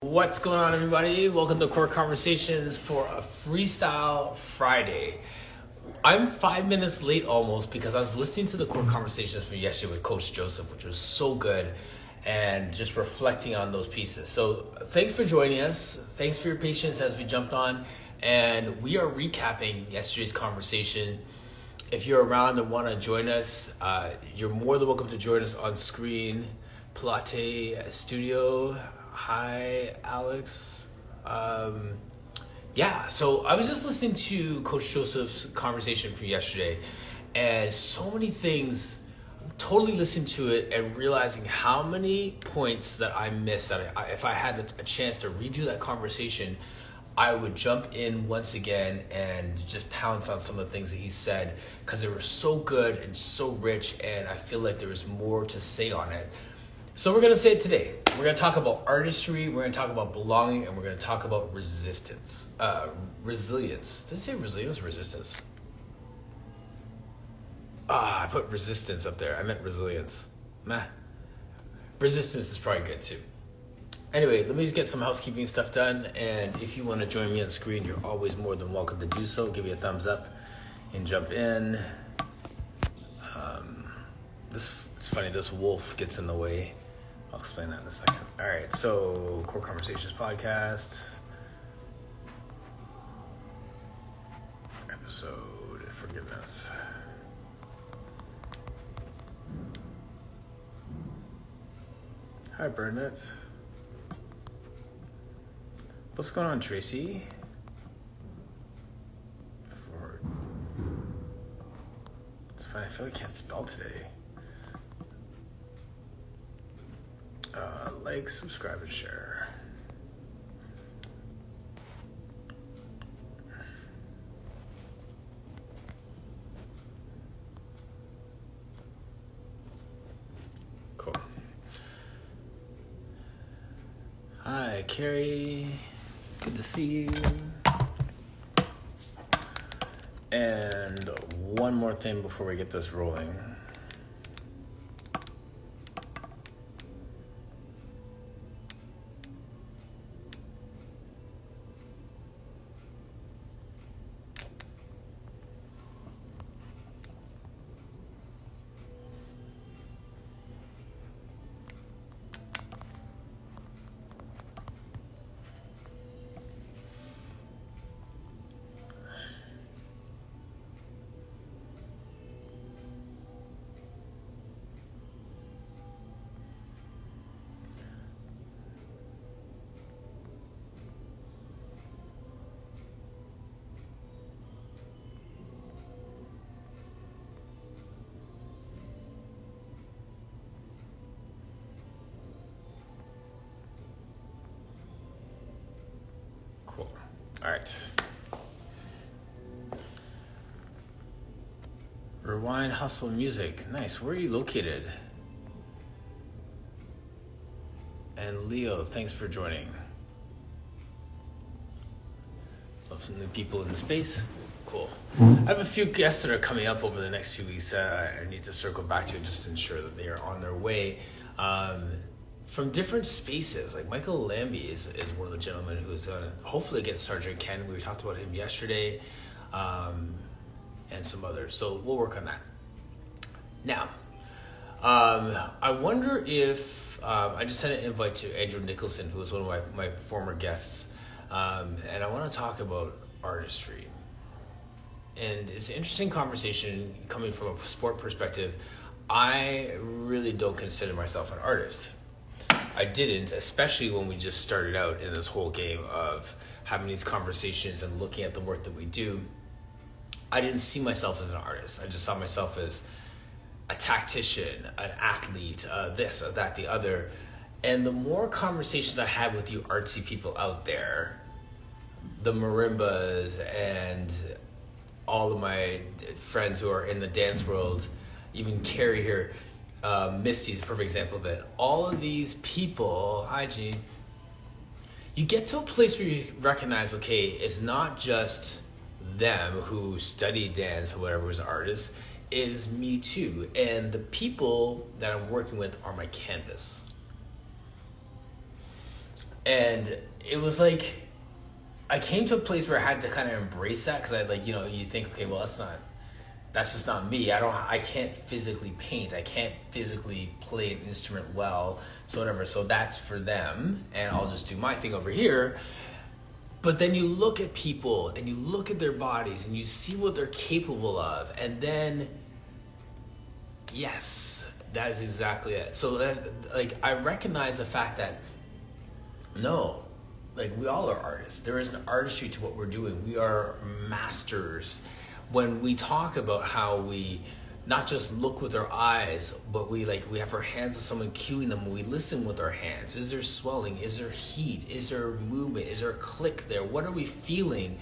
What's going on, everybody? Welcome to Core Conversations for a Freestyle Friday. I'm 5 minutes late almost because I was listening to the Core Conversations from yesterday with Coach Joseph, which was so good, and just reflecting on those pieces. So thanks for joining us. Thanks for your patience as we jumped on, and we are recapping yesterday's conversation. If you're around and want to join us, you're more than welcome to join us on screen. Pilate Studio. Hi, Alex. So I was just listening to Coach Joseph's conversation from yesterday, and so many things, totally listened to it and realizing how many points that I missed. That if I had a chance to redo that conversation, I would jump in once again and just pounce on some of the things that he said because they were so good and so rich, and I feel like there was more to say on it. So we're going to say it today. We're going to talk about artistry, we're going to talk about belonging, and we're going to talk about resilience. Did I say resilience or resistance? I put resistance up there. I meant resilience. Meh. Resistance is probably good too. Anyway, let me just get some housekeeping stuff done, and if you want to join me on screen, you're always more than welcome to do so. Give me a thumbs up and jump in. It's funny, this wolf gets in the way. I'll explain that in a second. All right, so Core Conversations Podcast. Episode Forgiveness. Hi, Burnett. What's going on, Tracy? It's funny, I feel like I can't spell today. Like, subscribe, and share. Cool. Hi, Carrie. Good to see you. And one more thing before we get this rolling. All right. Rewind Hustle Music. Nice. Where are you located? And Leo, thanks for joining. Love some new people in the space. Cool. I have a few guests that are coming up over the next few weeks. I need to circle back to just to ensure that they are on their way. From different spaces, like Michael Lambie is one of the gentlemen who's hopefully against Sergeant Ken. We talked about him yesterday, and some others. So we'll work on that. Now, I wonder if I just sent an invite to Andrew Nicholson, who is one of my former guests, and I want to talk about artistry. And it's an interesting conversation coming from a sport perspective. I really don't consider myself an artist. I didn't, especially when we just started out in this whole game of having these conversations and looking at the work that we do. I didn't see myself as an artist. I just saw myself as a tactician, an athlete, this, that, the other. And the more conversations I had with you artsy people out there, the marimbas and all of my friends who are in the dance world, even Carrie here, Misty's a perfect example of it. All of these people, hi Gene, you get to a place where you recognize, okay, it's not just them who study dance or whatever as artists, it is me too. And the people that I'm working with are my canvas. And it was like, I came to a place where I had to kind of embrace that, because I like, you think, okay, well, that's just not me. I can't physically paint. I can't physically play an instrument well, so whatever. So that's for them, and I'll just do my thing over here. But then you look at people and you look at their bodies and you see what they're capable of, and then, yes, that is exactly it. So that, like, I recognize the fact that, no, like, we all are artists. There is an artistry to what we're doing. We are masters. When we talk about how we not just look with our eyes, but we have our hands on someone cueing them, and we listen with our hands. Is there swelling? Is there heat? Is there movement? Is there a click there? What are we feeling?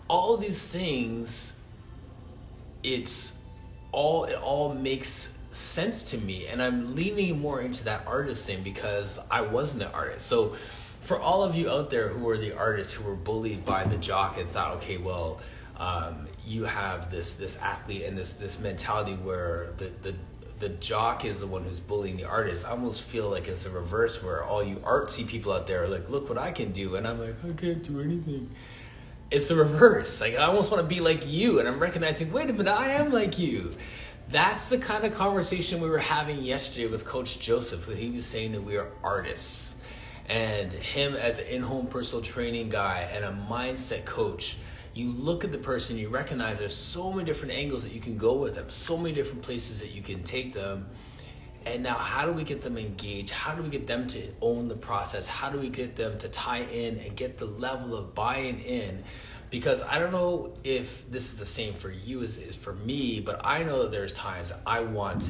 All of these things, it all makes sense to me, and I'm leaning more into that artist thing because I wasn't an artist. So for all of you out there who are the artists who were bullied by the jock and thought, okay, well, you have this athlete and this mentality where the jock is the one who's bullying the artist. I almost feel like it's a reverse, where all you artsy people out there are like, look what I can do, and I'm like, I can't do anything. It's a reverse. Like, I almost want to be like you, and I'm recognizing, wait a minute, I am like you. That's the kind of conversation we were having yesterday with Coach Joseph, who he was saying that we are artists. And him as an in-home personal training guy and a mindset coach, you look at the person, you recognize there's so many different angles that you can go with them, so many different places that you can take them. And now, how do we get them engaged? How do we get them to own the process? How do we get them to tie in and get the level of buying in? Because I don't know if this is the same for you as it is for me, but I know that there's times I want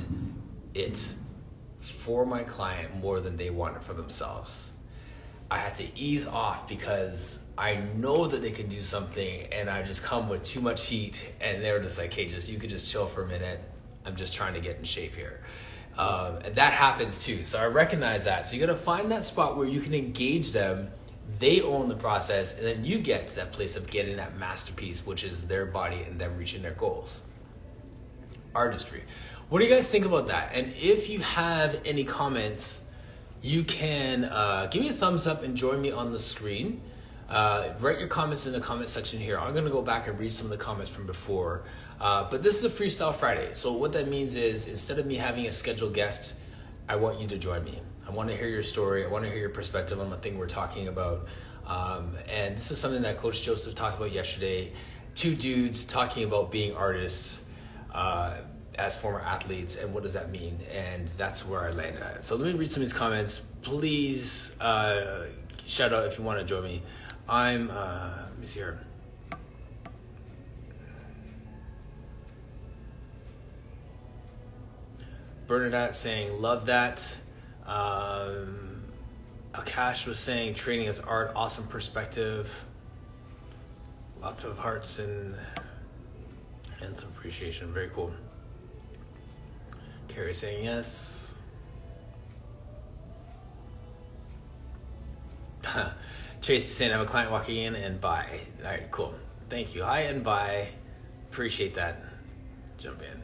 it for my client more than they want it for themselves. I had to ease off because I know that they can do something, and I just come with too much heat, and they're just like, hey, you could just chill for a minute. I'm just trying to get in shape here. And that happens too. So I recognize that. So you got to find that spot where you can engage them. They own the process, and then you get to that place of getting that masterpiece, which is their body and them reaching their goals. Artistry. What do you guys think about that? And if you have any comments, you can give me a thumbs up and join me on the screen. Write your comments in the comment section here. I'm going to go back and read some of the comments from before. But this is a Freestyle Friday. So what that means is, instead of me having a scheduled guest, I want you to join me. I want to hear your story. I want to hear your perspective on the thing we're talking about. And this is something that Coach Joseph talked about yesterday. Two dudes talking about being artists as former athletes, and what does that mean? And that's where I landed at. So let me read some of these comments. Please shout out if you want to join me. Let me see here. Bernadette saying, love that. Akash was saying, training is art, awesome perspective. Lots of hearts and some appreciation. Very cool. Carrie saying yes. Tracy saying, I have a client walking in, and bye. All right, cool. Thank you. Hi and bye. Appreciate that. Jump in.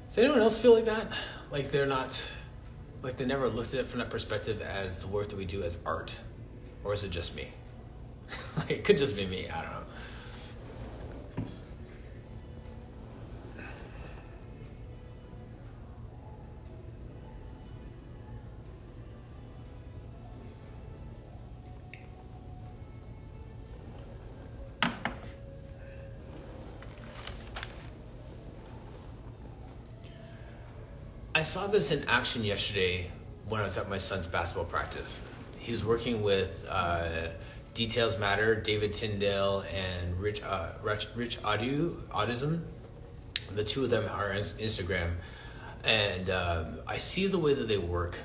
Does anyone else feel like that? Like they never looked at it from that perspective as the work that we do as art? Or is it just me? Like, it could just be me, I don't know. I saw this in action yesterday when I was at my son's basketball practice. He was working with Details Matter, David Tyndale, and Rich Autism. The two of them are on Instagram. And I see the way that they work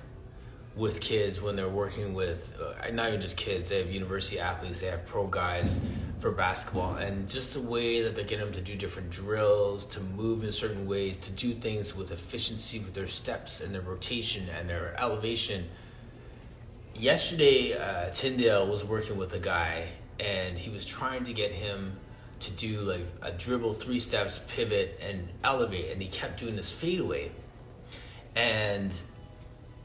with kids when they're working with, not even just kids, they have university athletes, they have pro guys for basketball, and just the way that they get them to do different drills, to move in certain ways, to do things with efficiency with their steps and their rotation and their elevation. Yesterday, Tyndale was working with a guy and he was trying to get him to do like a dribble, 3 steps, pivot, and elevate, and he kept doing this fadeaway. And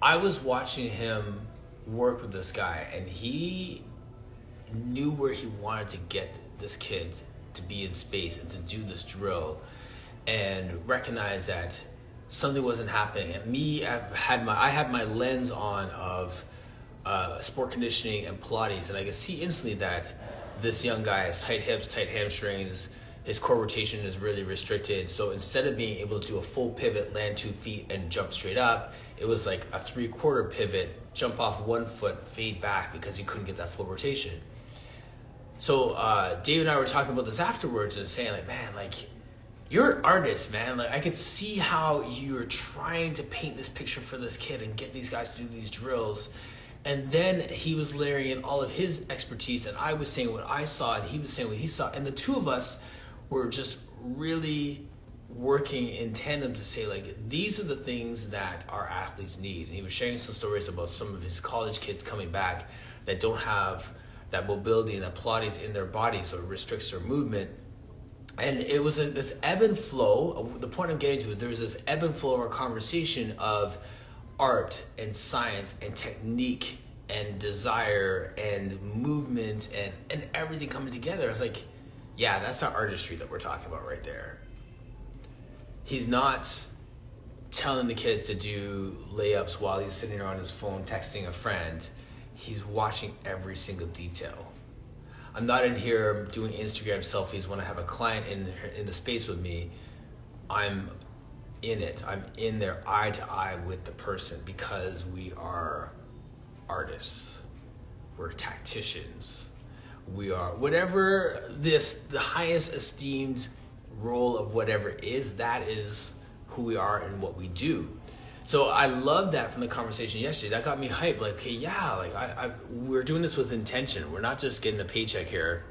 I was watching him work with this guy, and he knew where he wanted to get this kid to be in space and to do this drill, and recognize that something wasn't happening. And me, I had my lens on of sport conditioning and Pilates, and I could see instantly that this young guy has tight hips, tight hamstrings, his core rotation is really restricted. So instead of being able to do a full pivot, land 2 feet, and jump straight up, it was like a 3/4 pivot, jump off 1 foot, fade back, because he couldn't get that full rotation. So Dave and I were talking about this afterwards and saying like, man, like, you're an artist, man. Like, I could see how you're trying to paint this picture for this kid and get these guys to do these drills. And then he was layering in all of his expertise, and I was saying what I saw, and he was saying what he saw. And the two of us were just really working in tandem to say, like, these are the things that our athletes need. And he was sharing some stories about some of his college kids coming back that don't have that mobility and that Pilates in their body, so it restricts their movement. And it was this ebb and flow. The point I'm getting to is there was this ebb and flow of our conversation of art and science and technique and desire and movement and everything coming together. I was like, yeah, that's the artistry that we're talking about right there. He's not telling the kids to do layups while he's sitting there on his phone texting a friend. He's watching every single detail. I'm not in here doing Instagram selfies when I have a client in the space with me. I'm in it. I'm in there eye to eye with the person, because we are artists. We're tacticians. We are whatever the highest esteemed role of whatever is, that is who we are and what we do. So I love that from the conversation yesterday. That got me hyped. Like, okay, yeah, like we're doing this with intention. We're not just getting a paycheck here.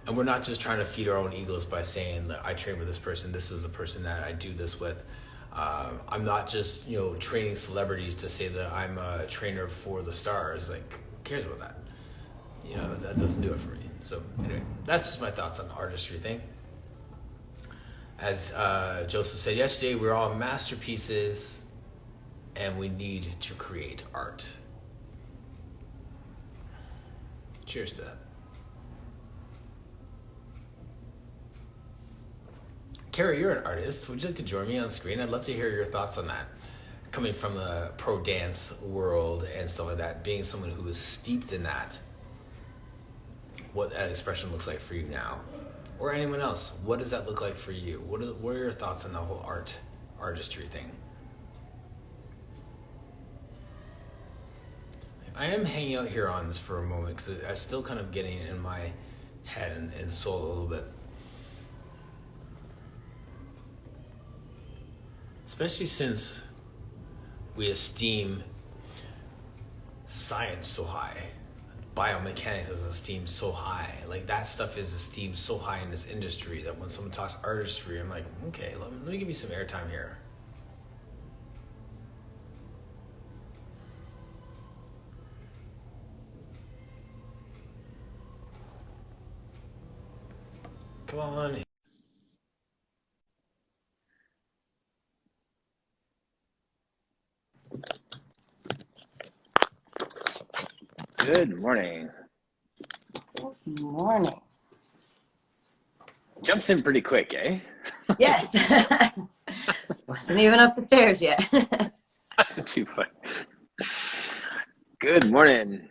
And we're not just trying to feed our own egos by saying that I train with this person. This is the person that I do this with. I'm not just, training celebrities to say that I'm a trainer for the stars. Like, who cares about that? That doesn't do it for me. So anyway, that's just my thoughts on the artistry thing. As Joseph said yesterday, we're all masterpieces, and we need to create art. Cheers to that. Carrie, you're an artist. Would you like to join me on screen? I'd love to hear your thoughts on that. Coming from the pro dance world and stuff like that, being someone who is steeped in that, what that expression looks like for you now. Or anyone else, what does that look like for you? What are your thoughts on the whole artistry thing? I am hanging out here on this for a moment because I'm still kind of getting it in my head and soul a little bit. Especially since we esteem science so high. Biomechanics is esteemed so high. Like, that stuff is esteemed so high in this industry that when someone talks artistry, I'm like, okay, let me give you some airtime here. Come on. Good morning. Good morning. Jumps in pretty quick, eh? Yes. Wasn't even up the stairs yet. Too funny. Good morning.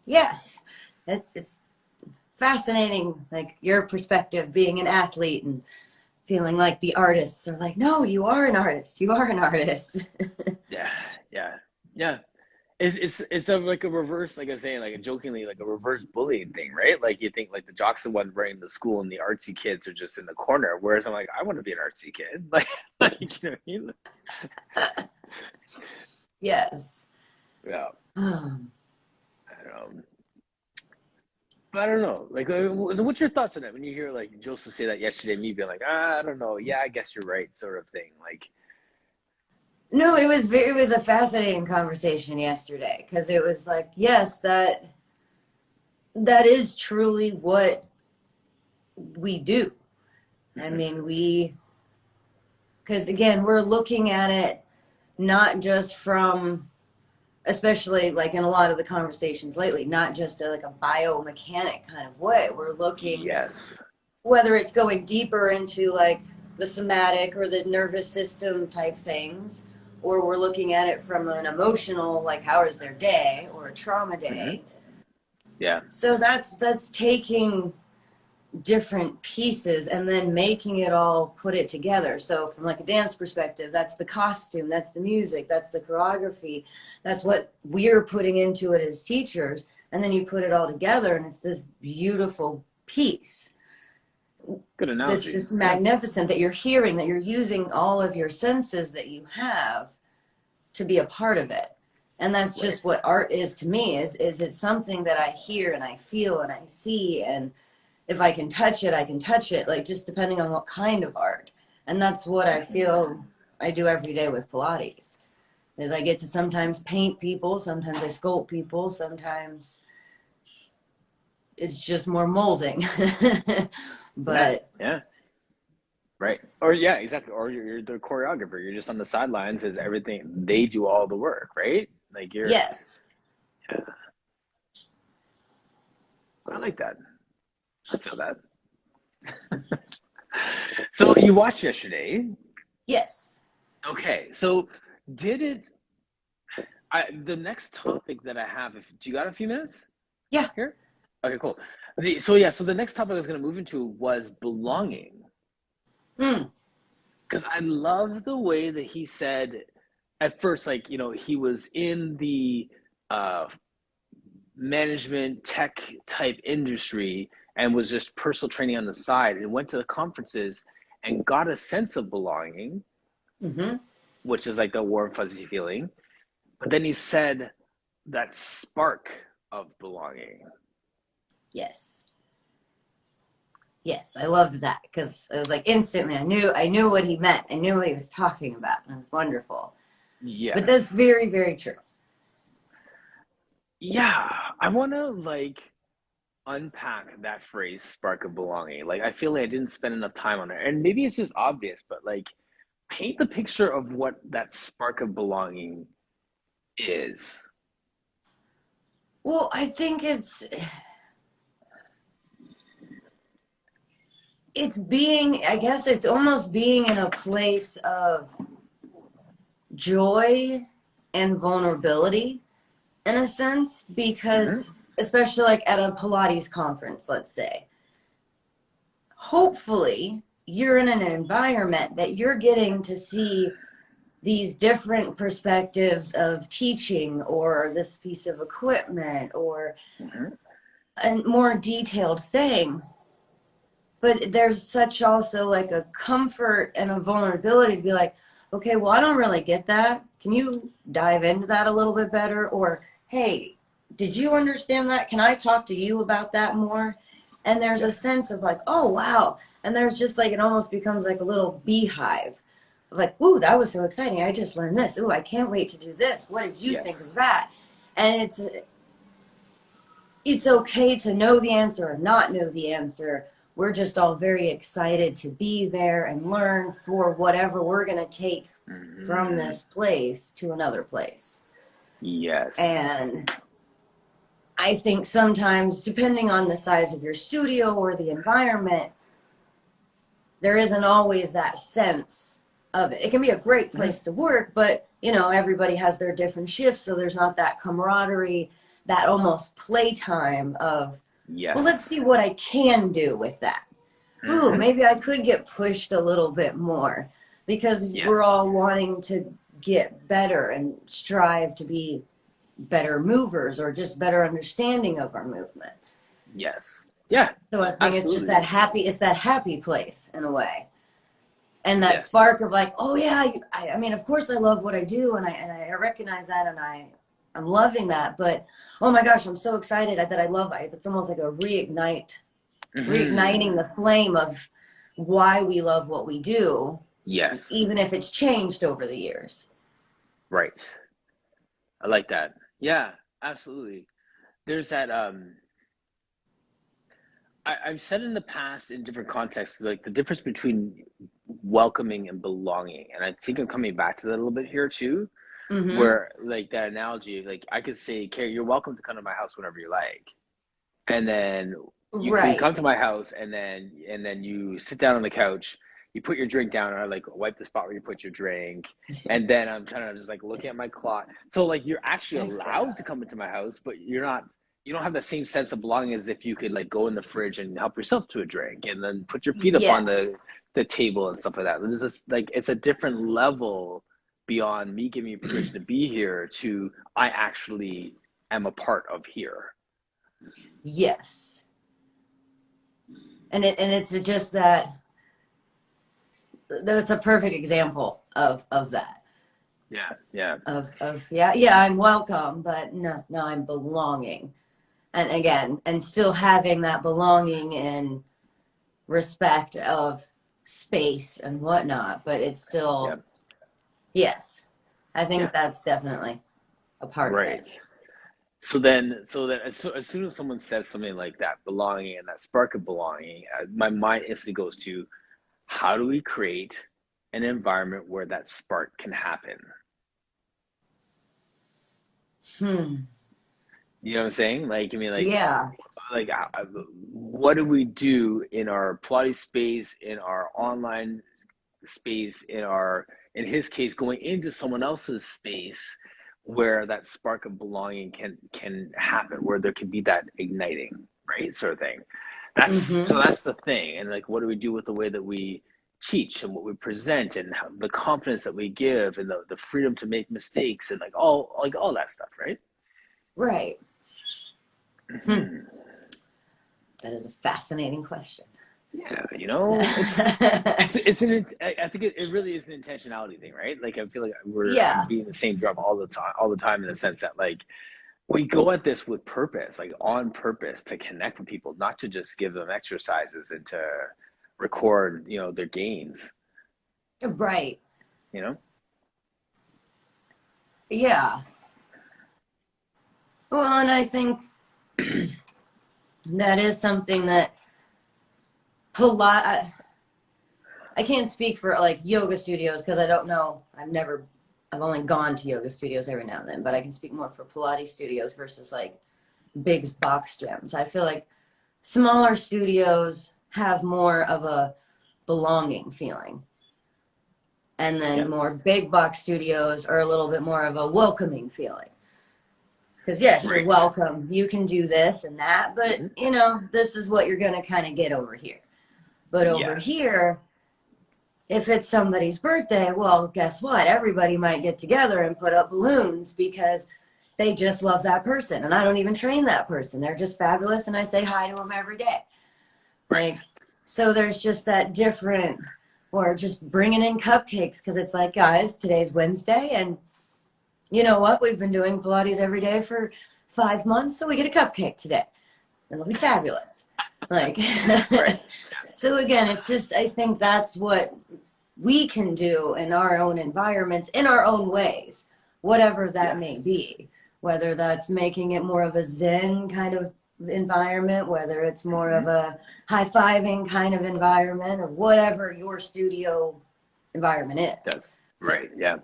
Yes. It's fascinating, like, your perspective being an athlete and feeling like the artists are like, no, you are an artist. You are an artist. Yeah. It's like a reverse, like I was saying, like jokingly, like a reverse bullying thing, right? Like, you think like the jocks are the ones running the school and the artsy kids are just in the corner. Whereas I'm like, I want to be an artsy kid. Like you know what I mean? Yes. Yeah. I don't know. But I don't know. Like, what's your thoughts on that when you hear like Joseph say that yesterday? Me being like, I don't know. Yeah, I guess you're right, sort of thing. Like, No, it was a fascinating conversation yesterday because it was like, yes, that is truly what we do. I mean, because again, we're looking at it not just from, especially like in a lot of the conversations lately, not just like a biomechanic kind of way. We're looking, Yes. whether it's going deeper into like the somatic or the nervous system type things, or we're looking at it from an emotional, like how is their day or a trauma day. Yeah. So that's taking different pieces and then making it all put it together. So from like a dance perspective, that's the costume, that's the music, that's the choreography, that's what we're putting into it as teachers, and then you put it all together and it's this beautiful piece Good analogy. that's just magnificent, that you're hearing, that you're using all of your senses that you have to be a part of it. And that's just what art is to me, is it's something that I hear and I feel and I see, and if I can touch it, I can touch it, like just depending on what kind of art. And that's what I feel I do every day with Pilates, is I get to sometimes paint people, sometimes I sculpt people, sometimes it's just more molding. But yeah. Right. Or yeah, exactly. Or you're the choreographer. You're just on the sidelines as everything, they do all the work, right? Like you're yes. Yeah. I like that. I feel that. So you watched yesterday. Yes. Okay. So did it the next topic that I have, if do you got a few minutes? Yeah. Here? Okay, cool. So the next topic I was gonna move into was belonging. Because I love the way that he said at first, like, he was in the management tech type industry and was just personal training on the side, and went to the conferences and got a sense of belonging, which is like the warm, fuzzy feeling. But then he said that spark of belonging. Yes. Yes, I loved that because it was like instantly I knew what he meant. I knew what he was talking about, and it was wonderful. Yes. But that's very, very true. Yeah, I want to like unpack that phrase, spark of belonging. Like, I feel like I didn't spend enough time on it, and maybe it's just obvious, but like, paint the picture of what that spark of belonging is. Well, I think it's being, I guess it's almost being in a place of joy and vulnerability in a sense, because especially like at a Pilates conference, let's say, hopefully you're in an environment that you're getting to see these different perspectives of teaching or this piece of equipment or a more detailed thing. But there's such also like a comfort and a vulnerability to be like, okay, well, I don't really get that. Can you dive into that a little bit better? Or, hey, did you understand that? Can I talk to you about that more? And there's a sense of like, oh, wow. And there's just like, it almost becomes like a little beehive. Like, ooh, that was so exciting. I just learned this. Ooh, I can't wait to do this. What did you think of that? And it's okay to know the answer or not know the answer. We're just all very excited to be there and learn for whatever we're going to take from this place to another place. Yes. And I think sometimes, depending on the size of your studio or the environment, there isn't always that sense of it. It can be a great place to work, but, everybody has their different shifts, so there's not that camaraderie, that almost playtime of, well, let's see what I can do with that. Ooh, maybe I could get pushed a little bit more because we're all wanting to get better and strive to be better movers or just better understanding of our movement. Yes. Yeah. So I think it's just that happy place in a way. And that spark of like, oh yeah, I mean, of course I love what I do and I recognize that and I'm loving that, but oh my gosh, I'm so excited that I love it. It's almost like a reigniting the flame of why we love what we do. Yes. Even if it's changed over the years. Right. I like that. Yeah, absolutely. There's that I've said in the past in different contexts, like the difference between welcoming and belonging. And I think I'm coming back to that a little bit here too, Mm-hmm. where like that analogy, like I could say, Carrie, you're welcome to come to my house whenever you like. And then you can Right. come to my house and then you sit down on the couch, you put your drink down and I like wipe the spot where you put your drink. And then I'm kind of just like looking at my clock. So like you're actually allowed to come into my house, but you don't have the same sense of belonging as if you could like go in the fridge and help yourself to a drink and then put your feet up on Yes. the table and stuff like that. There's this like it's a different level beyond me giving you permission to be here to I actually am a part of here. Yes. And it's just that that's a perfect example of that. Yeah, yeah, Of yeah, I'm welcome, but no, I'm belonging. And again, and still having that belonging and respect of space and whatnot, but it's yeah, still, yes, I yeah. think that's definitely a part of it. Right. So then, as soon as someone says something like that, belonging and that spark of belonging, my mind instantly goes to how do we create an environment where that spark can happen? Hmm. You know what I'm saying? Like, I mean, Yeah. like, what do we do in our Pilates space, in our online space, in his case, going into someone else's space, where that spark of belonging can happen, where there can be that igniting, right, sort of thing. Mm-hmm. That's the thing, and like, what do we do with the way that we teach and what we present and how, the confidence that we give and the freedom to make mistakes and like all that stuff, right? Right. Hmm. Mm-hmm. That is a fascinating question. Yeah, it's an I think it really is an intentionality thing, right? Like I feel like I'm Yeah. beating the same drum all the time in the sense that like we go at this with purpose, like on purpose to connect with people, not to just give them exercises and to record, their gains, Right. you know? Yeah. Well, and I think that is something that Pilates. I can't speak for like yoga studios because I don't know. I've only gone to yoga studios every now and then, but I can speak more for Pilates studios versus like big box gyms. I feel like smaller studios have more of a belonging feeling. And then Yeah. more big box studios are a little bit more of a welcoming feeling. Because yes, you're Right. welcome. You can do this and that, but Hmm. this is what you're going to kind of get over here. But over Yes. here, if it's somebody's birthday, well, guess what? Everybody might get together and put up balloons because they just love that person. And I don't even train that person. They're just fabulous. And I say hi to them every day. Right. Like, so there's just that different, or just bringing in cupcakes because it's like, guys, today's Wednesday. And you know what? We've been doing Pilates every day for 5 months. So we get a cupcake today. And it'll be fabulous. Like, Right. so again, it's just, I think that's what we can do in our own environments, in our own ways, whatever that may Yes. be, whether that's making it more of a Zen kind of environment, whether it's more Hmm. of a high-fiving kind of environment, or whatever your studio environment is. Does. Yeah. Right. Yeah.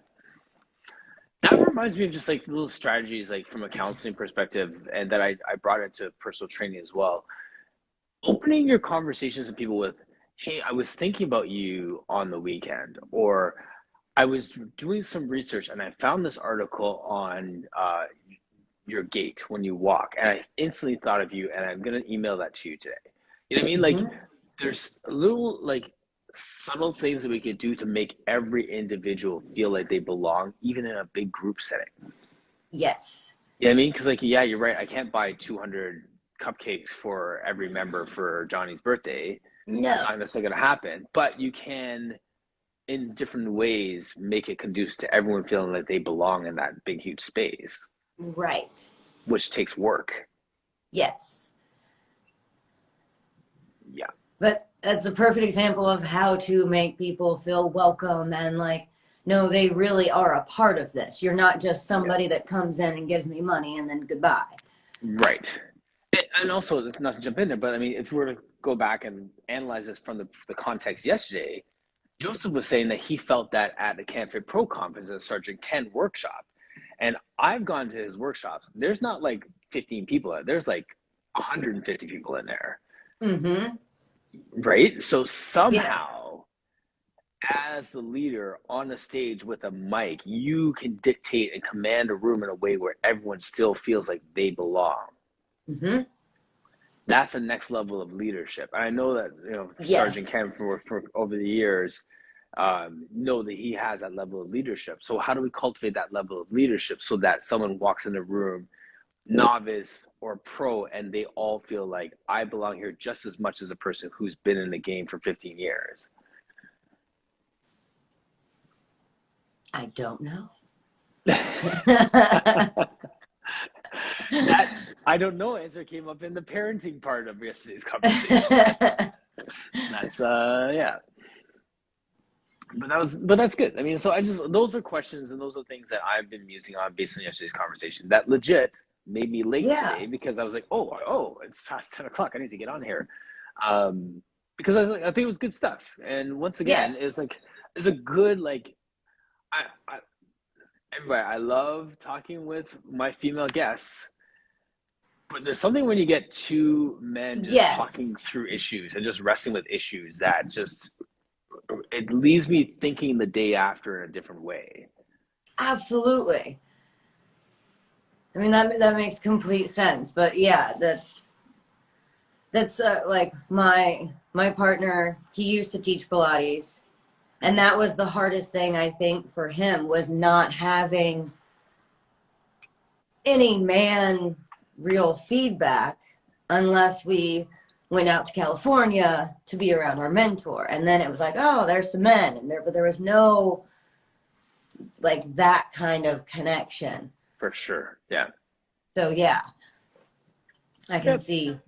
That reminds me of just like little strategies, like from a counseling perspective, and that I brought into personal training as well. Opening your conversations with people with, hey, I was thinking about you on the weekend, or I was doing some research and I found this article on your gait when you walk, and I instantly thought of you, and I'm going to email that to you today. You know what I mean? Like, Mm-hmm. there's little, like, subtle things that we could do to make every individual feel like they belong, even in a big group setting. Yes. You know what I mean? Because, like, yeah, you're right. I can't buy 200 cupcakes for every member for Johnny's birthday. It's No. not necessarily going to happen, but you can, in different ways, make it conducive to everyone feeling like they belong in that big, huge space, Right. which takes work. Yes. Yeah. But that's a perfect example of how to make people feel welcome and like no, they really are a part of this. You're not just somebody that comes in and gives me money and then goodbye. Right. And also, it's not to jump in there, but I mean, if we were to go back and analyze this from the context yesterday, Joseph was saying that he felt that at the Camp Fit Pro conference at Sergeant Ken workshop. And I've gone to his workshops. There's not like 15 people. There's like 150 people in there. Mm-hmm. Right? So Yes. somehow, as the leader on a stage with a mic, you can dictate and command a room in a way where everyone still feels like they belong. Mm-hmm. That's a next level of leadership. I know that, you know, Yes. Sergeant Ken for over the years know that he has that level of leadership. So how do we cultivate that level of leadership so that someone walks in the room, novice or pro, and they all feel like I belong here just as much as a person who's been in the game for 15 years? I don't know. That I don't know answer came up in the parenting part of yesterday's conversation. That's yeah. But that's good. I mean, so those are questions and those are things that I've been musing on based on yesterday's conversation. That legit made me late today because I was like, oh, it's past 10 o'clock. I need to get on here. Because I think it was good stuff. And once again, it's a good, like, everybody, I love talking with my female guests, but there's something when you get two men just talking through issues and just wrestling with issues that just, it leaves me thinking the day after in a different way. Absolutely. I mean, that makes complete sense. But yeah, that's like my partner, he used to teach Pilates. And that was the hardest thing, I think, for him, was not having any man real feedback unless we went out to California to be around our mentor. And then it was like, oh, there's some men. But there was no, like, that kind of connection. For sure, yeah. So, yeah, I can see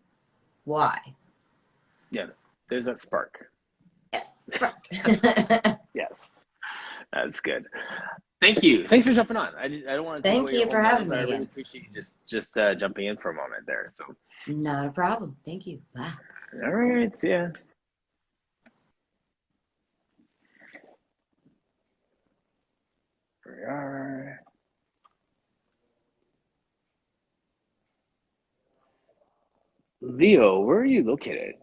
why. Yeah, there's that spark. Yes, spark. Yes, that's good. Thank you. Thanks for jumping on. I don't want to take Thank away you for having me but I really again. appreciate you just jumping in for a moment there. So, Not a problem. Thank you. Bye. all right, see ya. Here we are. Leo, where are you located?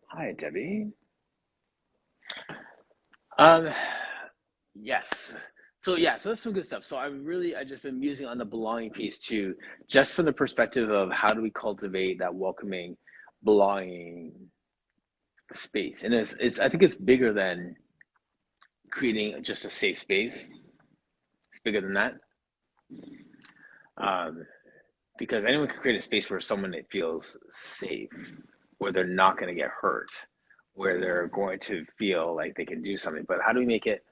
Hi, Debbie. Yes. So that's some good stuff. So I just been musing on the belonging piece too, just from the perspective of how do we cultivate that welcoming, belonging space. And I think it's bigger than creating just a safe space. It's bigger than that. Because anyone can create a space where someone feels safe, where they're not going to get hurt, where they're going to feel like they can do something. But how do we make it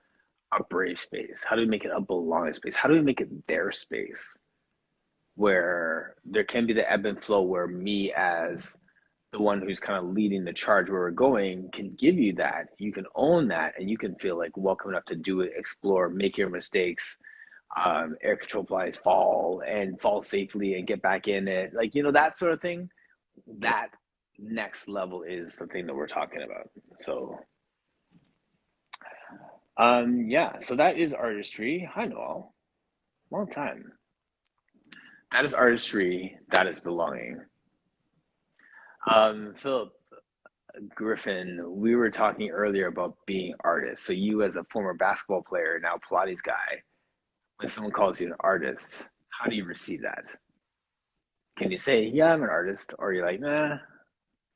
a brave space? How do we make it a belonging space? How do we make it their space where there can be the ebb and flow, where me as the one who's kind of leading the charge where we're going can give you that. You can own that and you can feel like welcome enough to do it, explore, make your mistakes, air control flies fall safely and get back in it. Like, that sort of thing. That next level is the thing that we're talking about. So so that is artistry. Hi, Noel. Long time. That is artistry. That is belonging. Philip Griffin, we were talking earlier about being artists. So you, as a former basketball player, now Pilates guy, when someone calls you an artist, how do you receive that? Can you say, yeah, I'm an artist? Or you're like, nah,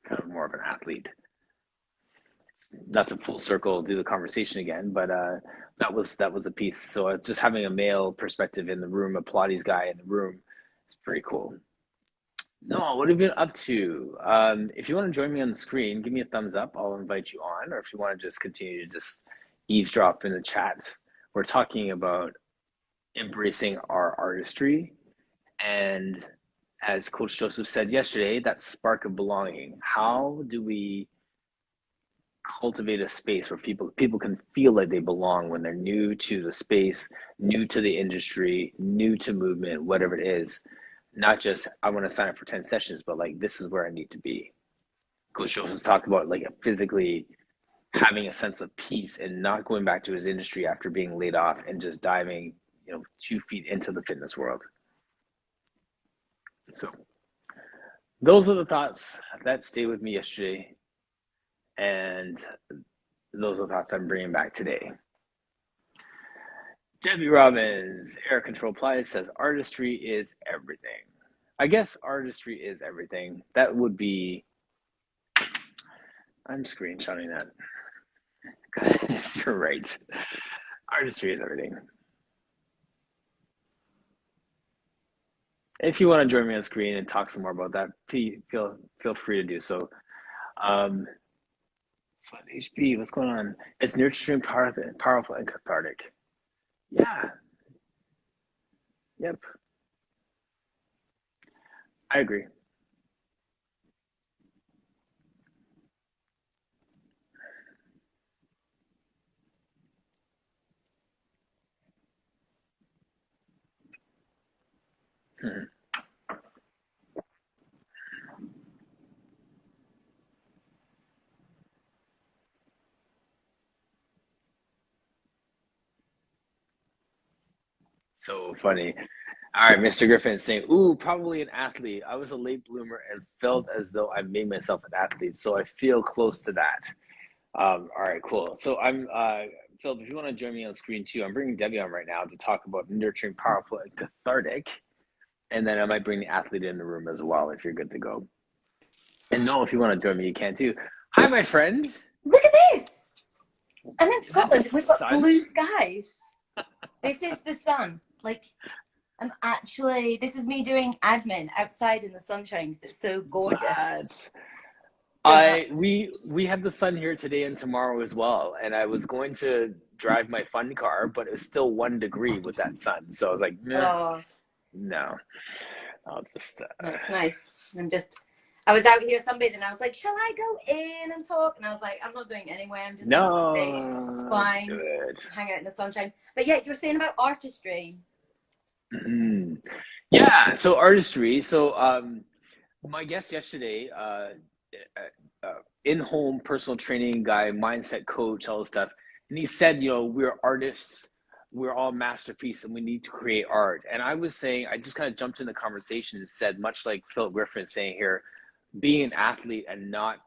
kind of more of an athlete? Not to full circle do the conversation again, but that was a piece. So just having a male perspective in the room, a Pilates guy in the room, it's pretty cool. No, what have you been up to? If you want to join me on the screen, give me a thumbs up. I'll invite you on. Or if you want to just continue to just eavesdrop in the chat, we're talking about embracing our artistry. And as Coach Joseph said yesterday, that spark of belonging. How do we cultivate a space where people can feel like they belong when they're new to the space, new to the industry, new to movement, whatever it is. Not just I want to sign up for 10 sessions, but like this is where I need to be. Coach Joseph's talked about like physically having a sense of peace and not going back to his industry after being laid off and just diving, 2 feet into the fitness world. So those are the thoughts that stayed with me yesterday, and those are the thoughts I'm bringing back today. Debbie Robbins, Air Control Plies, says artistry is everything. I guess artistry is everything. That would be, I'm screenshotting that. You're right. Artistry is everything. If you want to join me on screen and talk some more about that, feel free to do so. Sweat HB, what's going on? It's nurturing, powerful, and cathartic. Yeah. Yep. I agree. So funny. All right, Mr. Griffin saying, ooh, probably an athlete. I was a late bloomer and felt as though I made myself an athlete, so I feel close to that. All right, cool. So I'm, Phil, if you want to join me on screen too, I'm bringing Debbie on right now to talk about nurturing, powerful, and cathartic. And then I might bring the athlete in the room as well if you're good to go. And no, if you want to join me, you can too. Hi, my friend. Look at this. I'm in Scotland. We've got blue skies. This is the sun. Like, this is me doing admin outside in the sunshine because it's so gorgeous. We have the sun here today and tomorrow as well. And I was going to drive my fun car, but it's still 1 degree with that sun. So I was like, no, I'll just. That's nice. I was out here sunbathing and I was like, shall I go in and talk? And I was like, I'm not going anywhere. I'm just going to stay. It's fine. Good. Hang out in the sunshine. But yeah, you were saying about artistry. Mm-hmm. Yeah, so artistry. So my guest yesterday, in-home personal training guy, mindset coach, all this stuff. And he said, we're artists. We're all masterpiece and we need to create art. And I was saying, I just kind of jumped in the conversation and said, much like Philip Griffin is saying here, being an athlete and not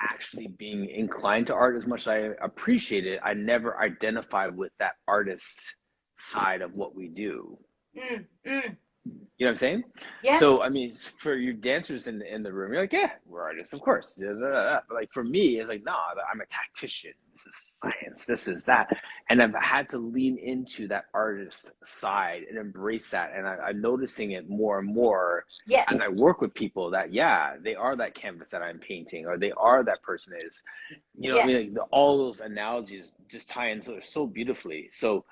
actually being inclined to art as much as I appreciate it, I never identified with that artist side of what we do. You know what I'm saying? Yeah. So, I mean, for you dancers in the room, you're like, yeah, we're artists, of course. But like for me, it's like, no, I'm a tactician. This is science. This is that. And I've had to lean into that artist side and embrace that. And I'm noticing it more and more as I work with people that, they are that canvas that I'm painting, or they are that person is. You know what I mean? Like all those analogies just tie in so beautifully. So,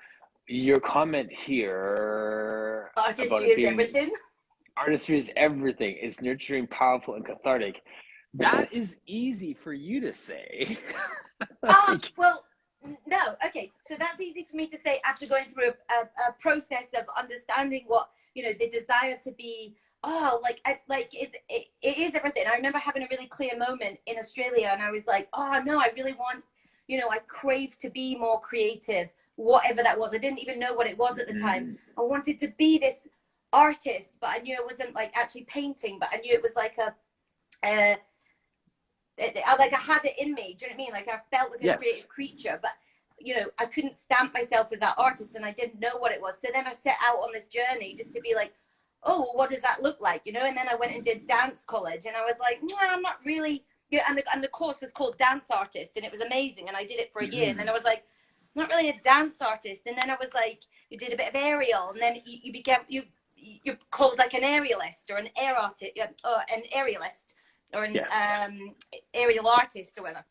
your comment here artistry is everything. Artistry is everything. It's nurturing, powerful, and cathartic. That is easy for you to say. Well, no. Okay, so that's easy for me to say after going through a process of understanding what the desire to be. It is everything. I remember having a really clear moment in Australia, and I was like, oh no, I really want. I crave to be more creative. Whatever that was, I didn't even know what it was at the time. I wanted to be this artist, but I knew it wasn't like actually painting, but I knew it was like I had it in me. Do you know what I mean? Like I felt like a creative creature, but I couldn't stamp myself as that artist, and I didn't know what it was. So then I set out on this journey just to be like, oh, well, what does that look like? And then I went and did dance college, and I was like, no, I'm not really. And the course was called Dance Artist, and it was amazing, and I did it for a year, and then I was like, not really a dance artist. And then I was like, you did a bit of aerial, and then you're called like an aerialist or an air artist or an aerialist or an aerial artist or whatever.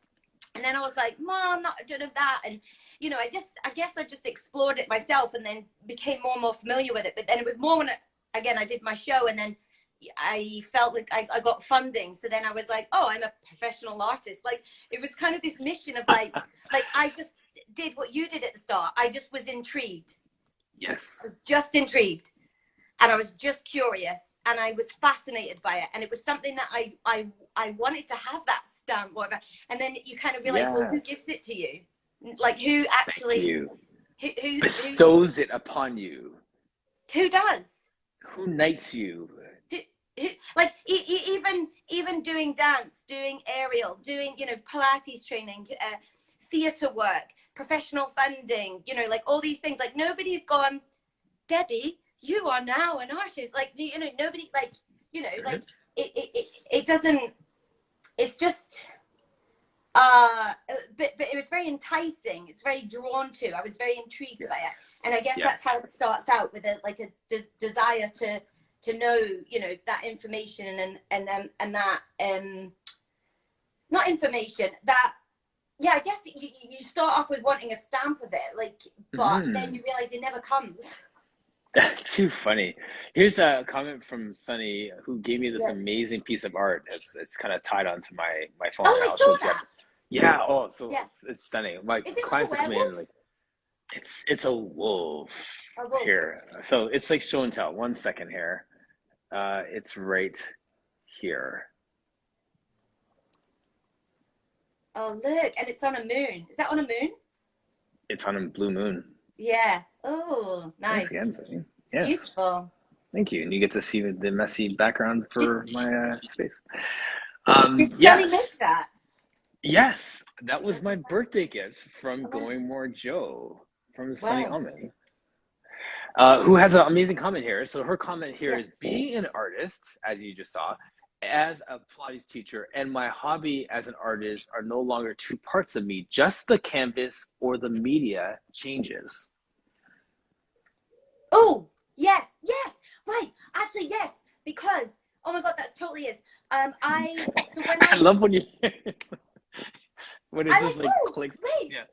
And then I was like, Mom, I'm not doing that. And I guess I just explored it myself and then became more and more familiar with it. But then it was more when I did my show, and then I felt like I got funding. So then I was like, oh, I'm a professional artist. Like, it was kind of this mission of like I just did what you did at the start. I just was intrigued. Yes. I was just intrigued. And I was just curious. And I was fascinated by it. And it was something that I wanted to have that stamp, whatever. And then you kind of realize, well, who gives it to you? Like, who actually who bestows it upon you? Who does? Who knights you? Like even doing dance, doing aerial, doing, you know, Pilates training, theater work, professional funding, you know, like all these things. Like, nobody's gone, Debbie, you are now an artist. Like, you know, nobody, like, you know, like it doesn't. It's just. But it was very enticing. It's very drawn to. I was very intrigued by it, and I guess that's how it starts out, with a desire to know, you know, that information and that not information that, yeah, I guess you start off with wanting a stamp of it, like, but then you realize it never comes. Too funny. Here's a comment from Sunny, who gave me this amazing piece of art. It's kind of tied onto my phone. Oh, I saw that. Yeah. Oh, so it's stunning. My clients like come in like, it's a wolf. Here. So it's like show and tell. 1 second here. It's right here. Oh, look, and it's on a moon. Is that on a moon? It's on a blue moon. Yeah. Oh, nice. It's beautiful. Thank you. And you get to see the messy background for my space. Did Sunny make that? Yes, that was my birthday gift from Going More Joe, from Sunny Almond, who has an amazing comment here. So her comment here is, being an artist, as you just saw, as a Pilates teacher, and my hobby as an artist are no longer two parts of me. Just the canvas or the media changes. Oh, yes, right. Actually, yes, because, oh my God, that's totally is. I love when you... When it just like clicks. Wait. Yeah.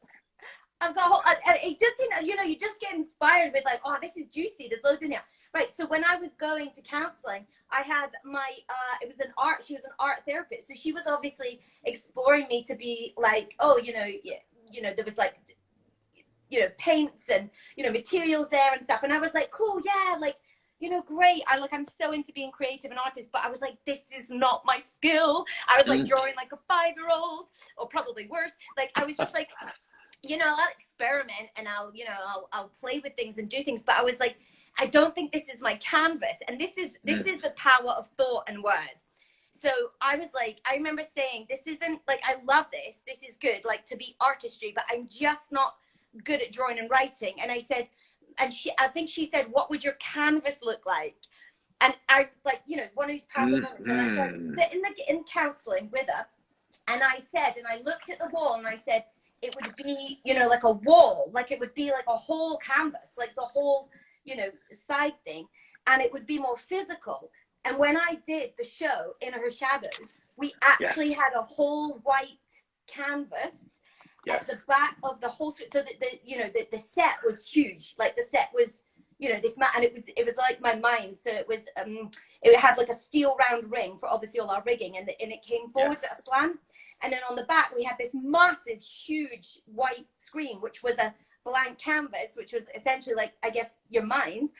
I've got it just, you know, you just get inspired with like, oh, this is juicy. There's loads in here. Right. So when I was going to counseling, I had my, she was an art therapist. So she was obviously exploring me to be like, oh, you know, there was like, you know, paints and, you know, materials there and stuff. And I was like, cool. Yeah. Like, you know, great. I'm so into being creative and artist, but I was like, this is not my skill. I was like drawing like a 5-year-old, or probably worse. Like, I was just like, you know, I'll experiment and I'll play with things and do things. But I was like, I don't think this is my canvas. And this is the power of thought and word. So I was like, I remember saying, this isn't like, I love this. This is good, like, to be artistry, but I'm just not good at drawing and writing. And I said, I think she said, what would your canvas look like? And I, like, you know, one of these powerful moments. And I started sitting in counseling with her. And I said, and I looked at the wall and I said, it would be, you know, like a wall, like it would be like a whole canvas, like the whole, you know, side thing. And it would be more physical. And when I did the show in her shadows, we actually had a whole white canvas at the back of the whole, so the set was huge. Like, the set was, you know, this and it was like my mind. So it was it had like a steel round ring for obviously all our rigging, and it came forward at a slant. And then on the back we had this massive, huge white screen, which was a blank canvas, which was essentially like, I guess, your mind.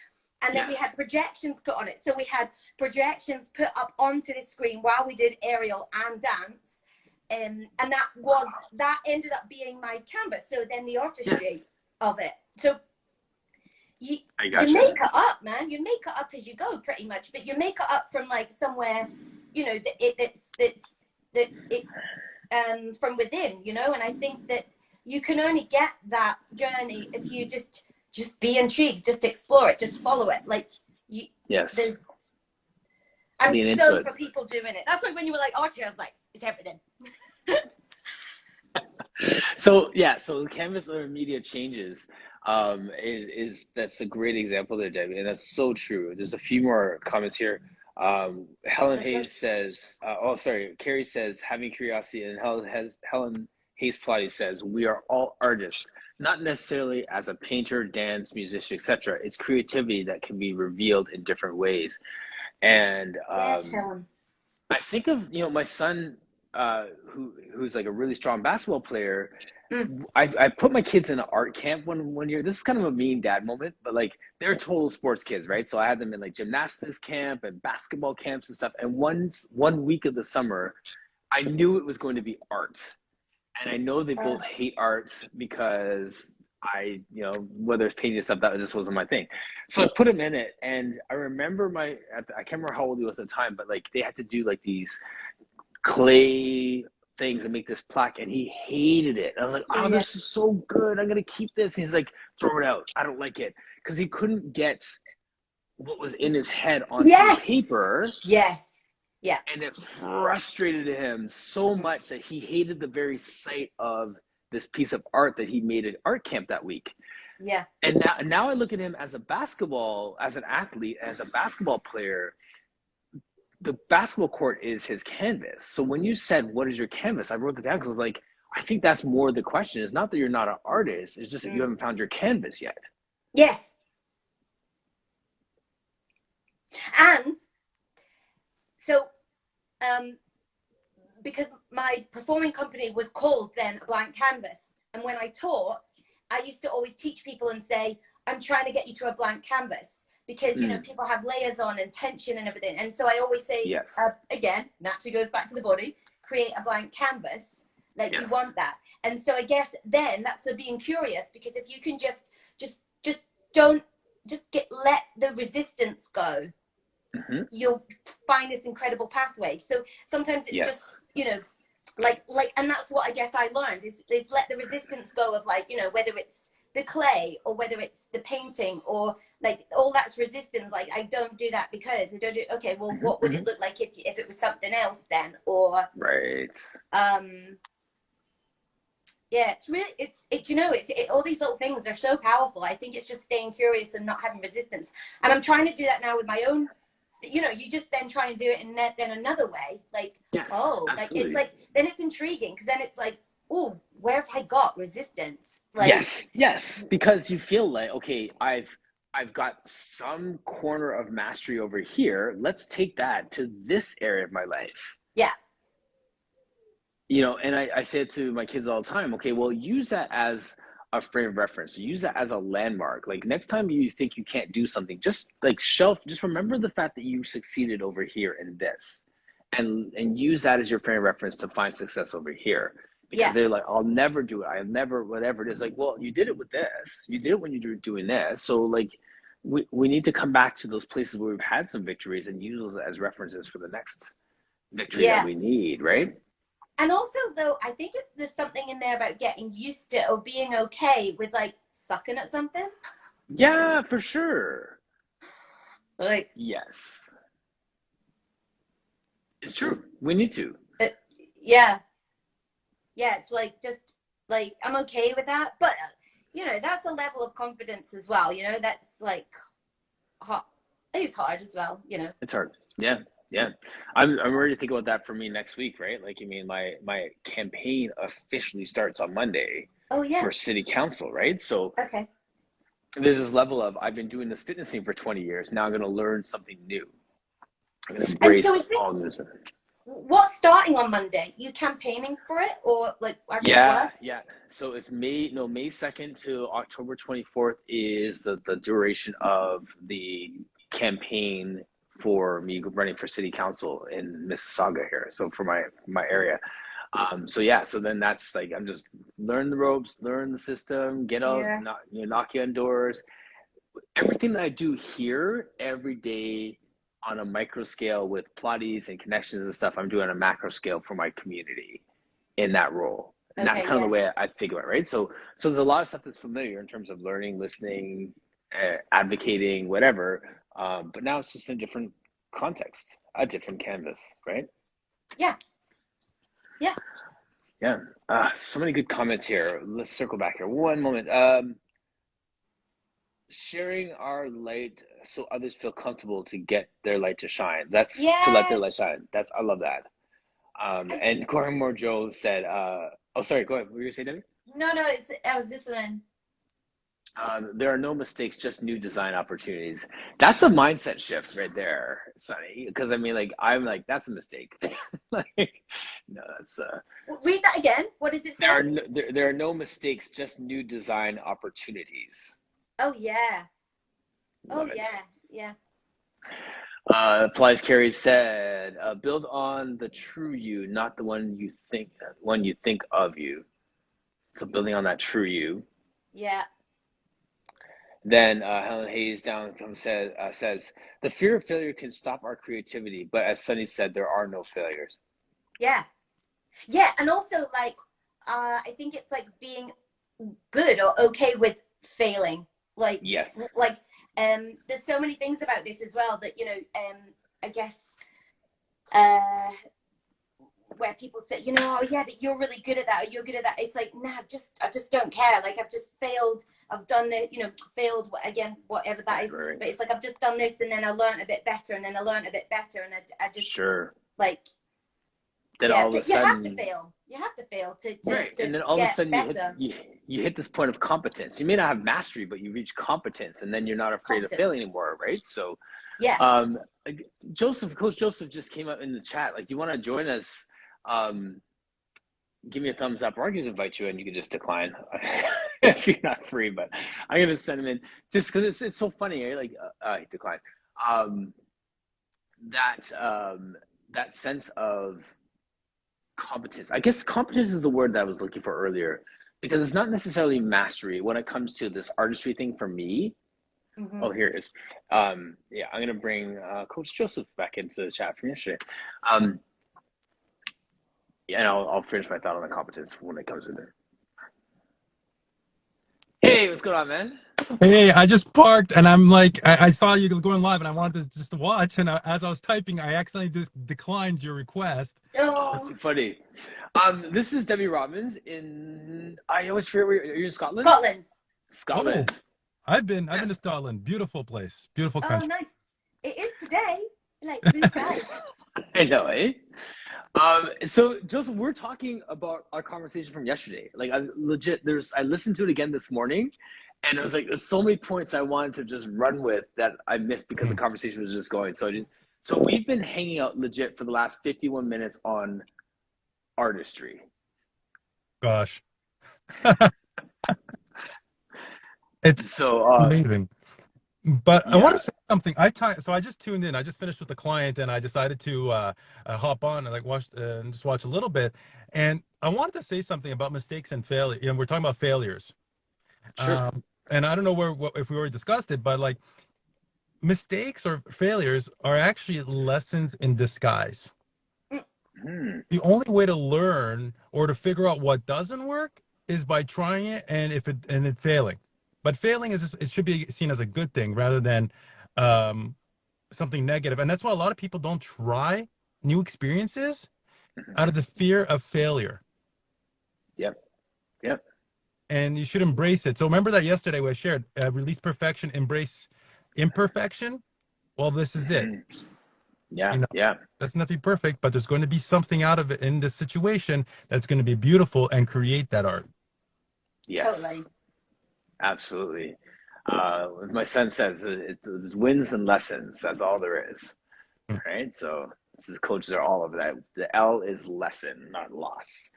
And then we had projections put on it. So we had projections put up onto the screen while we did aerial and dance. And that ended up being my canvas. So then the artistry of it. So you make it up, man. You make it up as you go, pretty much. But you make it up from like somewhere, you know, from within, you know. And I think that you can only get that journey if you just be intrigued, just explore it, just follow it. Like, I'm so for people doing it. That's why when you were like archery, I was like, it's everything. So the canvas or media changes that's a great example there, Debbie, and that's so true. There's a few more comments here. Helen Hayes says, Carrie says, having curiosity, and Helen Hayes Pilates says, we are all artists, not necessarily as a painter, dance, musician, etc. It's creativity that can be revealed in different ways. And Yes, Helen. I think of, my son, who's like a really strong basketball player. I put my kids in an art camp one year. This is kind of a mean dad moment, but like they're total sports kids, right? So I had them in like gymnastics camp and basketball camps and stuff. And one week of the summer, I knew it was going to be art. And I know they both hate art because whether it's painting and stuff, that just wasn't my thing. So I put him in it, and I remember I can't remember how old he was at the time, but like they had to do like these clay things and make this plaque, and he hated it. And I was like, oh, this is so good. I'm gonna keep this. And he's like, throw it out. I don't like it, because he couldn't get what was in his head on paper. Yes. Yeah. And it frustrated him so much that he hated the very sight of this piece of art that he made at art camp that week. Yeah. And now I look at him as an athlete, as a basketball player. The basketball court is his canvas. So when you said, what is your canvas? I wrote it down because I was like, I think that's more the question. It's not that you're not an artist. It's just that you haven't found your canvas yet. Yes. And so, because my performing company was called then Blank Canvas. And when I taught, I used to always teach people and say, I'm trying to get you to a blank canvas. Because, people have layers on and tension and everything. And so I always say, again, naturally goes back to the body, create a blank canvas. Like you want that. And so I guess then that's the being curious, because if you can just let the resistance go, you'll find this incredible pathway. So sometimes it's just, and that's what I guess I learned is let the resistance go of like, whether it's the clay or whether it's the painting or like all that's resistance. Like I don't do that because I don't do, okay, well, what would it look like if it was something else then? Or, it's really, all these little things are so powerful. I think it's just staying curious and not having resistance. And I'm trying to do that now with my own, you just then try and do it in then another way. Like, absolutely. like it's like, then it's intriguing because then it's like, oh, where have I got resistance? Like, yes, because you feel like, okay, I've got some corner of mastery over here. Let's take that to this area of my life. Yeah. And I say it to my kids all the time. Okay, well, use that as a frame of reference. Use that as a landmark. Like next time you think you can't do something, just remember the fact that you succeeded over here in this, and use that as your frame of reference to find success over here. Because they're like, I'll never do it. I'll never, whatever it is. Like, well, you did it with this. You did it when you were doing this. So like, we need to come back to those places where we've had some victories and use those as references for the next victory that we need, right? And also, though, I think there's something in there about getting used to or being okay with like sucking at something. Yeah, for sure. Like, yes, it's true. We need to. Yeah, it's like just like I'm okay with that, but that's a level of confidence as well. That's like hard. It's hard as well. It's hard. Yeah. I'm ready to think about that for me next week, right? Like, my campaign officially starts on Monday. Oh yeah. For city council, right? So okay. There's this level of I've been doing this fitness thing for 20 years. Now I'm going to learn something new. I'm going to embrace all new stuff. What's starting on Monday? You campaigning for it or like? Yeah. So it's May 2nd to October 24th is the duration of the campaign for me running for city council in Mississauga here. So for my area. So then that's like, I'm just learn the ropes, learn the system, get out, knock on doors. Everything that I do here every day on a micro scale with Pilates and connections and stuff, I'm doing on a macro scale for my community in that role. And that's kind of the way I think about it, right? So there's a lot of stuff that's familiar in terms of learning, listening, advocating, whatever. But now it's just in a different context, a different canvas, right? Yeah. So many good comments here. Let's circle back here. One moment. Sharing our light so others feel comfortable to get their light to shine. That's to let their light shine. I love that. And Corin Morjo said, oh, sorry, go ahead. What were you going to say, Debbie? No, I was listening. There are no mistakes, just new design opportunities. That's a mindset shift right there, Sonny. Because I mean, like, I'm like, that's a mistake. Like, no, that's Read that again. What does it say? there are no mistakes, just new design opportunities. Oh yeah. Love Oh it. yeah. Yeah. Applies Carey said, build on the true you, not the one you think of you. So building on that true you. Yeah. Then Helen Hayes says, the fear of failure can stop our creativity, but as Sunny said, there are no failures. Yeah. Yeah. And also, like, I think it's like being good or okay with failing. Like, Yes. like, there's so many things about this as well that, you know, I guess, where people say, you know, oh yeah, but you're really good at that, or you're good at that. It's like, nah, I just don't care. Like, I've just failed. I've done it, you know, failed again, whatever that is. Right. But it's like, I've just done this, and then I learned a bit better, and then I learned a bit better, and I just Sure. like, Then yeah, all of a you have sudden, to fail. You have to fail to right. to And then all get of a sudden better. you hit this point of competence. You may not have mastery, but you reach competence, and then you're not afraid of failing anymore, right? So, Yeah. Coach Joseph just came up in the chat. Like, you want to join us? Give me a thumbs up, or I can just invite you, and you can just decline if you're not free. But I'm gonna send him in just because it's so funny. Right? Like, decline. That sense of competence. I guess competence is the word that I was looking for earlier, because it's not necessarily mastery when it comes to this artistry thing for me. Mm-hmm. Oh, here it is. Yeah, I'm gonna bring Coach Joseph back into the chat from yesterday. Yeah, and I'll finish my thought on the competence when it comes to there. Hey, what's going on, man? Hey, I just parked and I'm like, I saw you going live and I wanted to just watch. And as I was typing, I accidentally just declined your request. Oh. That's so funny. This is Debbie Robbins I always forget where you're in Scotland? Scotland. Oh, I've been to Scotland. Beautiful place. Beautiful country. Oh, nice. It is today. Like, blue skies. I know, eh? So Joseph, we're talking about our conversation from yesterday. Like, I listened to it again this morning, and it was like, there's so many points I wanted to just run with that I missed because the conversation was just going. So we've been hanging out legit for the last 51 minutes on artistry. Gosh. It's so amazing. But yeah. I want to say something. So I just tuned in. I just finished with the client, and I decided to hop on and like watch and just watch a little bit. And I wanted to say something about mistakes and failure. You know, we're talking about failures. Sure. And I don't know if we already discussed it, but like mistakes or failures are actually lessons in disguise. Mm-hmm. The only way to learn or to figure out what doesn't work is by trying it and it failing. But failing it should be seen as a good thing rather than something negative. And that's why a lot of people don't try new experiences out of the fear of failure. Yep. And you should embrace it. So remember that yesterday we shared, release perfection, embrace imperfection. Well, this is it. Yeah, doesn't have to be perfect, but there's going to be something out of it in this situation that's going to be beautiful and create that art. Yes. Totally. Absolutely. My son says it's wins and lessons. That's all there is. Right. So this is coaches are all of that. The L is lesson, not loss.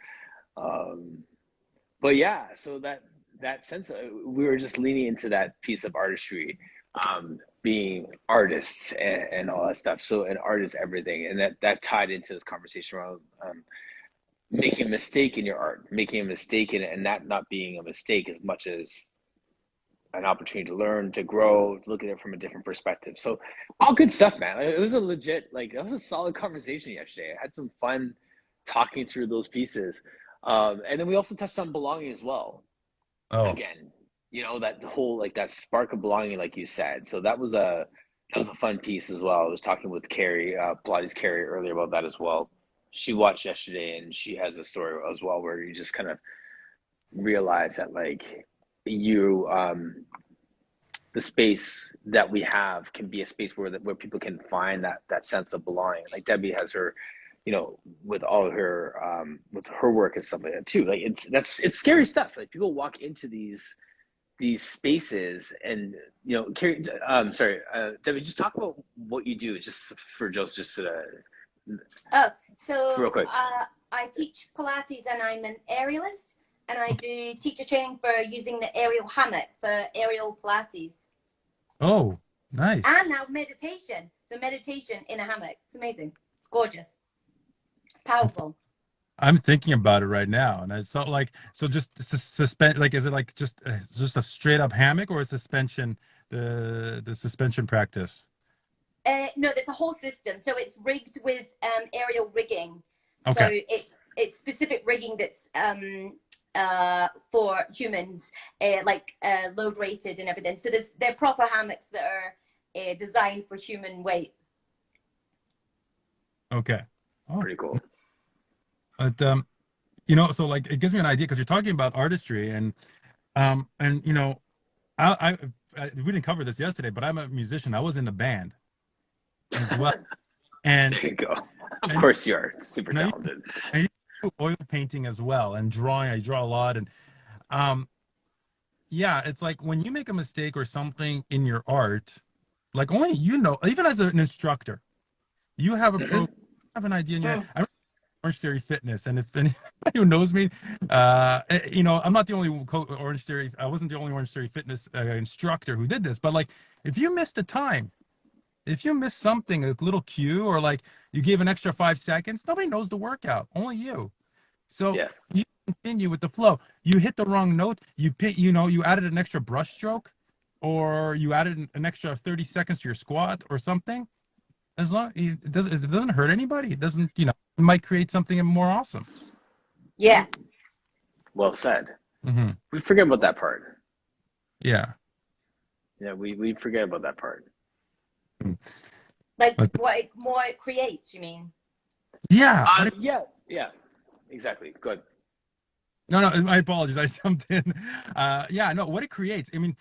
But yeah, so that sense of, we were just leaning into that piece of artistry, being artists and all that stuff. So an art is everything. And that tied into this conversation around making a mistake in your art, making a mistake in it, and that not being a mistake as much as an opportunity to learn, to grow, look at it from a different perspective. So all good stuff, man. It was a legit, that was a solid conversation yesterday. I had some fun talking through those pieces. And then we also touched on belonging as well. Oh. Again, that whole, that spark of belonging, like you said. So that was a fun piece as well. I was talking with Carrie, Pilates Carrie earlier about that as well. She watched yesterday and she has a story as well where you just kind of realize that the space that we have can be a space where people can find that sense of belonging. Like Debbie has her, with all her with her work and stuff like that too. Like it's scary stuff. Like people walk into these these spaces, and Carrie, sorry, Debbie, just talk about what you do, just for Joe's, just Oh, so real quick. I teach Pilates and I'm an aerialist, and I do teacher training for using the aerial hammock for aerial Pilates. Oh, nice. And now meditation. So meditation in a hammock. It's amazing. It's gorgeous. It's powerful. I'm thinking about it right now, and it's not like, so just suspend, like, is it like just a straight up hammock, or a suspension, the suspension practice? No, there's a whole system. So it's rigged with aerial rigging. Okay. So it's specific rigging that's for humans, like load rated and everything. So they're proper hammocks that are designed for human weight. Okay. Oh, Pretty cool. but so like it gives me an idea, because you're talking about artistry, and I we didn't cover this yesterday, but I'm a musician. I was in a band as well, and There you go. Of course you are. Super and talented. I used to do oil painting as well, and drawing. I draw a lot, and yeah, it's like when you make a mistake or something in your art, like only even as an instructor, you have have an idea in your head. I remember Orange Theory Fitness, and if anybody who knows me, I'm not the only Orange Theory. I wasn't the only Orange Theory Fitness instructor who did this, but like if you missed a time, if you missed something, a little cue, or like you gave an extra 5 seconds, nobody knows the workout, only you. So Yes. you continue with the flow. You hit the wrong note. You added an extra brush stroke, or you added an extra 30 seconds to your squat or something. As long it doesn't hurt anybody. It doesn't, it might create something more awesome. Yeah. Well said. Mm-hmm. We forget about that part. Yeah. Yeah, we forget about that part. Like what it creates, you mean? Yeah. Yeah, exactly. Good. No, my apologies. I jumped in. Yeah, no, what it creates. I mean,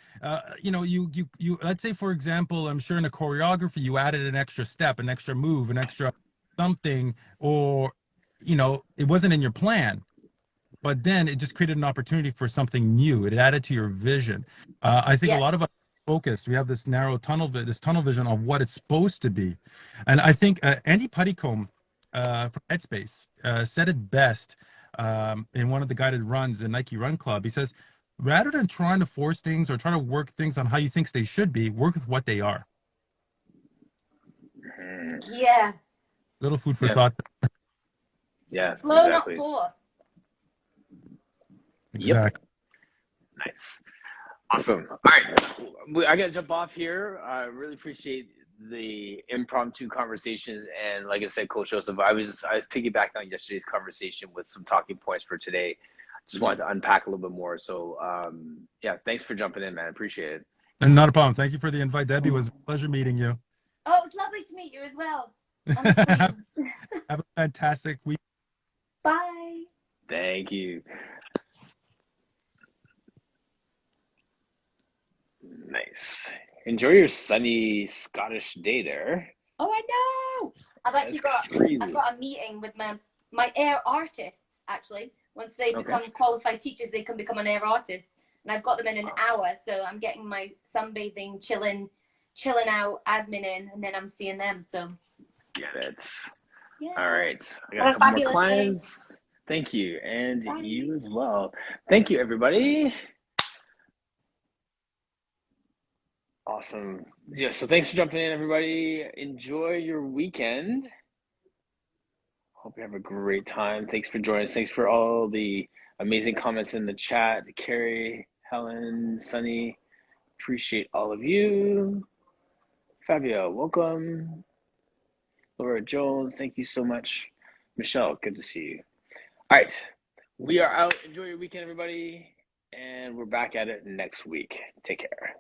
you let's say, for example, I'm sure in a choreography, you added an extra step, an extra move, an extra something, or, it wasn't in your plan, but then it just created an opportunity for something new. It added to your vision. I think a lot of us focused. We have this narrow tunnel vision of what it's supposed to be. And I think Andy Puttycombe from Headspace said it best in one of the guided runs in Nike Run Club. He says, rather than trying to force things or try to work things on how you think they should be, work with what they are. Yeah. Little food for thought. Yeah. Flow, exactly. not force. Exactly. Yep. Nice. Awesome. All right. I got to jump off here. I really appreciate the impromptu conversations. And like I said, Coach Joseph, I was piggybacking on yesterday's conversation with some talking points for today. Just wanted to unpack a little bit more. So yeah, thanks for jumping in, man. Appreciate it. And not a problem. Thank you for the invite, Debbie. It was a pleasure meeting you. Oh, it's lovely to meet you as well. Have a fantastic week. Bye. Thank you. Nice. Enjoy your sunny Scottish day there. Oh, I know. I've actually got a meeting with my air artists, actually. Once they become qualified teachers, they can become an air artist. And I've got them in an hour, so I'm getting my sunbathing, chilling out, admin in, and then I'm seeing them. So get it. Yeah. All right. I got a couple more clients. Day. Thank you. And you as well. Thank you, everybody. Awesome. Yeah, so thanks for jumping in, everybody. Enjoy your weekend. Hope you have a great time. Thanks for joining us. Thanks for all the amazing comments in the chat. Carrie, Helen, Sunny, appreciate all of you. Fabio, welcome. Laura Jones, thank you so much. Michelle, good to see you. All right, we are out. Enjoy your weekend, everybody. And we're back at it next week. Take care.